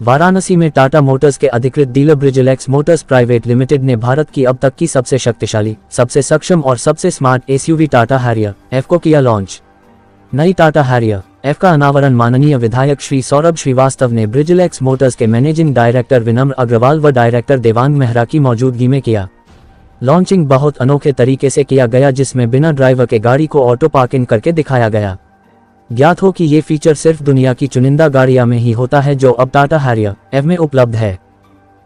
वाराणसी में टाटा मोटर्स के अधिकृत डीलर ब्रिजलेक्स मोटर्स प्राइवेट लिमिटेड ने भारत की अब तक की सबसे शक्तिशाली, सबसे सक्षम और सबसे smart SUV Tata Harrier F को किया लॉन्च। नई टाटा हैरियर एफ का अनावरण माननीय विधायक श्री सौरभ श्रीवास्तव ने ब्रिजलेक्स मोटर्स के मैनेजिंग डायरेक्टर विनम्र अग्रवाल व डायरेक्टर देवांग मेहरा की मौजूदगी में किया। लॉन्चिंग बहुत अनोखे तरीके से किया गया, जिसमें बिना ड्राइवर के गाड़ी को ऑटो पार्किंग करके दिखाया गया। ज्ञात हो कि ये फीचर सिर्फ दुनिया की चुनिंदा गाड़ियां में ही होता है जो अब टाटा हैरियर एफ में उपलब्ध है।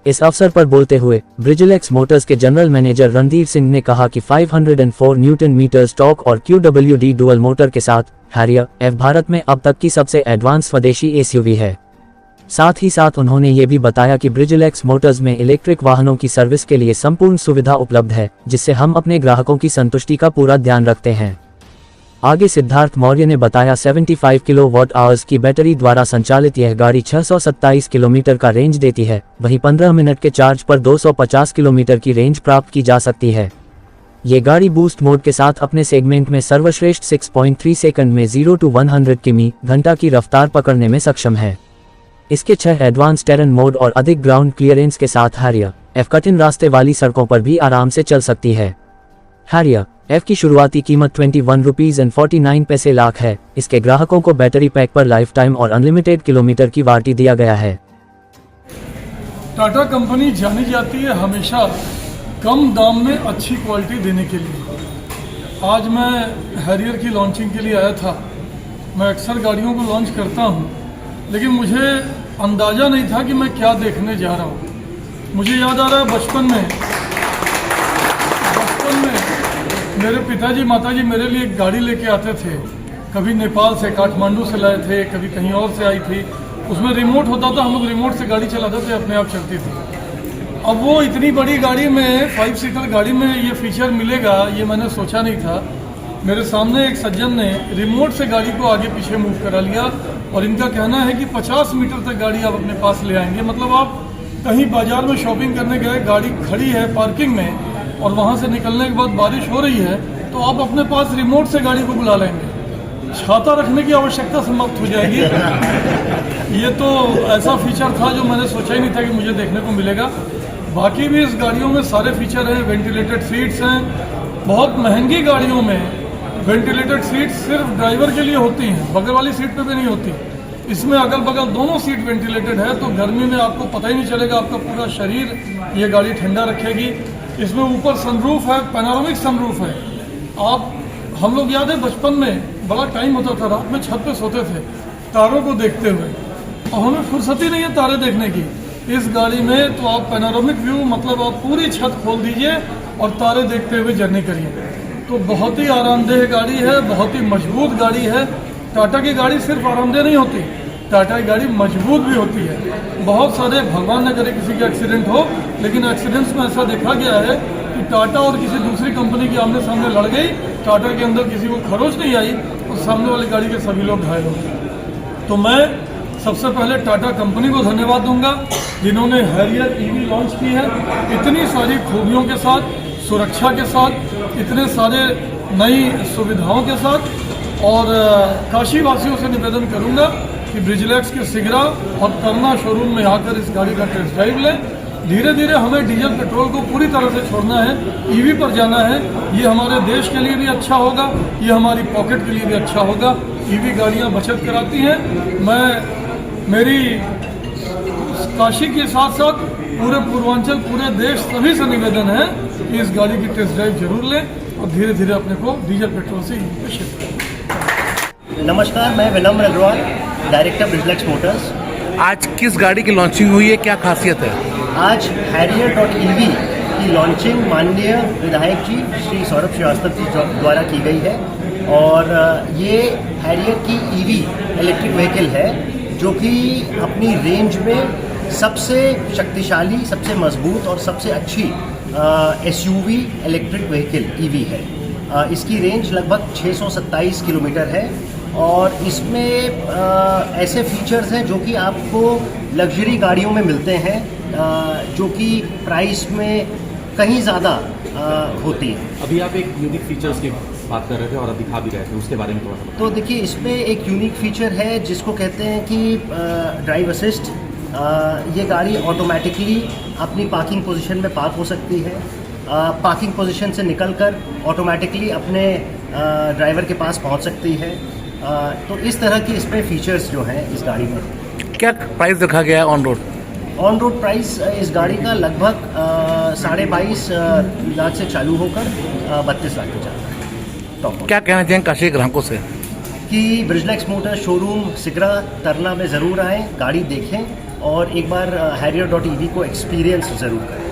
इस अवसर पर बोलते हुए ब्रिजलेक्स मोटर्स के जनरल मैनेजर रणधीर सिंह ने कहा कि 504 न्यूटन मीटर टॉर्क और QWD डुअल मोटर के साथ हैरियर एफ भारत में अब तक की सबसे एडवांस स्वदेशी एसयूवी है। साथ ही साथ उन्होंने ये भी बताया कि ब्रिजलेक्स मोटर्स में इलेक्ट्रिक वाहनों की सर्विस के लिए संपूर्ण सुविधा उपलब्ध है, जिससे हम अपने ग्राहकों की संतुष्टि का पूरा ध्यान रखते हैं। आगे सिद्धार्थ मौर्य ने बताया 75 किलोवाट आवर्स की बैटरी द्वारा संचालित यह गाड़ी 627 किलोमीटर का रेंज देती है। वहीं 15 मिनट के चार्ज पर 250 किलोमीटर की रेंज प्राप्त की जा सकती है। ये गाड़ी बूस्ट मोड के साथ अपने सेगमेंट में सर्वश्रेष्ठ 6.3 सेकंड में 0 to 100 किमी घंटा की रफ्तार पकड़ने में सक्षम है। इसके 6 एडवांस टेरेन मोड और अधिक ग्राउंड क्लियरेंस के साथ हैरियर एफ कठिन रास्ते वाली सड़कों पर भी आराम से चल सकती है। हैरियर एफ की शुरुआती कीमत 21.49 लाख है। इसके ग्राहकों को बैटरी पैक पर लाइफ टाइम और अनलिमिटेड किलोमीटर की वारंटी दिया गया है। टाटा कंपनी जानी जाती है हमेशा कम दाम में अच्छी क्वालिटी देने के लिए। आज मैं हैरियर की लॉन्चिंग के लिए आया था। मैं अक्सर गाड़ियों को लॉन्च करता हूं, लेकिन मुझे अंदाज़ा नहीं था कि मैं क्या देखने जा रहा हूं। मुझे याद आ रहा है बचपन में मेरे पिताजी माताजी मेरे लिए एक गाड़ी लेके आते थे। कभी नेपाल से, काठमांडू से लाए थे, कभी कहीं और से आई थी। उसमें रिमोट होता था, हम लोग रिमोट से गाड़ी चलाते थे, अपने आप चलती थी। अब वो इतनी बड़ी गाड़ी में, 5 सीटर गाड़ी में ये फीचर मिलेगा, ये मैंने सोचा नहीं था। मेरे सामने एक सज्जन ने रिमोट से गाड़ी को आगे पीछे मूव करा लिया और इनका कहना है कि 50 मीटर तक गाड़ी आप अपने पास ले आएंगे। मतलब आप कहीं बाजार में शॉपिंग करने गए, गाड़ी खड़ी है पार्किंग में और वहाँ से निकलने के बाद बारिश हो रही है, तो आप अपने पास रिमोट से गाड़ी को बुला लेंगे। छाता रखने की आवश्यकता समाप्त हो जाएगी। ये तो ऐसा फीचर था जो मैंने सोचा ही नहीं था कि मुझे देखने को मिलेगा। बाकी भी इस गाड़ियों में सारे फीचर हैं। वेंटिलेटेड सीट्स हैं। बहुत महंगी गाड़ियों में वेंटिलेटेड सीट्स सिर्फ ड्राइवर के लिए होती हैं, बगल वाली सीट पे भी नहीं होती। इसमें अगल बगल दोनों सीट वेंटिलेटेड है, तो गर्मी में आपको पता ही नहीं चलेगा, आपका पूरा शरीर ये गाड़ी ठंडा रखेगी। इसमें ऊपर सनरूफ है, पैनोरामिक सनरूफ है। हम लोग याद है बचपन में बड़ा टाइम होता था, रात में छत पे सोते थे तारों को देखते हुए, और हमें फुर्सत ही नहीं है तारे देखने की। इस गाड़ी में तो आप पैनोरामिक व्यू, मतलब आप पूरी छत खोल दीजिए और तारे देखते हुए जर्नी करिए। तो बहुत ही आरामदेह गाड़ी है, बहुत ही मजबूत गाड़ी है। टाटा की गाड़ी सिर्फ आरामदेह नहीं होती, टाटा की गाड़ी मजबूत भी होती है। बहुत सारे, भगवान न करे किसी का एक्सीडेंट हो, लेकिन एक्सीडेंट्स में ऐसा देखा गया है कि टाटा और किसी दूसरी कंपनी की आमने सामने लड़ गई, टाटा के अंदर किसी को खरोच नहीं आई और सामने वाली गाड़ी के सभी लोग घायल हो गए। तो मैं सबसे पहले टाटा कंपनी को धन्यवाद दूंगा, जिन्होंने हैरियर ईवी लॉन्च की है इतनी सारी खूबियों के साथ, सुरक्षा के साथ, इतने सारे नई सुविधाओं के साथ। और काशी वासियों से निवेदन करूंगा कि ब्रिजलेक्स के सिगरा और करना शोरूम में आकर इस गाड़ी का टेस्ट ड्राइव लें। धीरे धीरे हमें डीजल पेट्रोल को पूरी तरह से छोड़ना है, ईवी पर जाना है। ये हमारे देश के लिए भी अच्छा होगा, ये हमारी पॉकेट के लिए भी अच्छा होगा। ईवी गाड़ियां बचत कराती हैं। मेरी काशी के साथ साथ पूरे पूर्वांचल, पूरे देश सभी से निवेदन है कि इस गाड़ी की टेस्ट ड्राइव जरूर लें और धीरे धीरे अपने को डीजल पेट्रोल से ईवी पर शिफ्ट करें। नमस्कार, मैं विनम्र अग्रवाल, डायरेक्टर ब्रिजलेक्स मोटर्स। आज किस गाड़ी की लॉन्चिंग हुई है, क्या खासियत है? आज हैरियर.EV की लॉन्चिंग माननीय विधायक जी श्री सौरभ श्रीवास्तव जी द्वारा की गई है। और ये हैरियर की ईवी इलेक्ट्रिक व्हीकल है, जो कि अपनी रेंज में सबसे शक्तिशाली, सबसे मजबूत और सबसे अच्छी एसयूवी इलेक्ट्रिक व्हीकल ईवी है। इसकी रेंज लगभग 627 किलोमीटर है और इसमें ऐसे फीचर्स हैं जो कि आपको लग्जरी गाड़ियों में मिलते हैं, जो कि प्राइस में कहीं ज़्यादा होती है। अभी आप एक यूनिक फीचर्स की बात कर रहे थे और दिखा भी रहे थे, उसके बारे में थोड़ा सा। तो देखिए, इसमें एक यूनिक फीचर है जिसको कहते हैं कि ड्राइव असिस्ट, ये गाड़ी ऑटोमेटिकली अपनी पार्किंग पोजीशन में पार्क हो सकती है, पार्किंग पोजीशन से निकलकर ऑटोमेटिकली अपने ड्राइवर के पास पहुंच सकती है। तो इस तरह की इसमें फीचर्स जो हैं इस गाड़ी में। क्या प्राइस रखा गया है on road? On road price इस गाड़ी का लगभग 22.5 लाख से चालू होकर 32 लाख तक जाता है टॉप। क्या कहना चाहेंगे काशी के ग्राहकों से? कि ब्रिजलेक्स मोटर शोरूम सिगरा तरना में ज़रूर आएँ, गाड़ी देखें और एक बार harrier.ev को एक्सपीरियंस ज़रूर करें।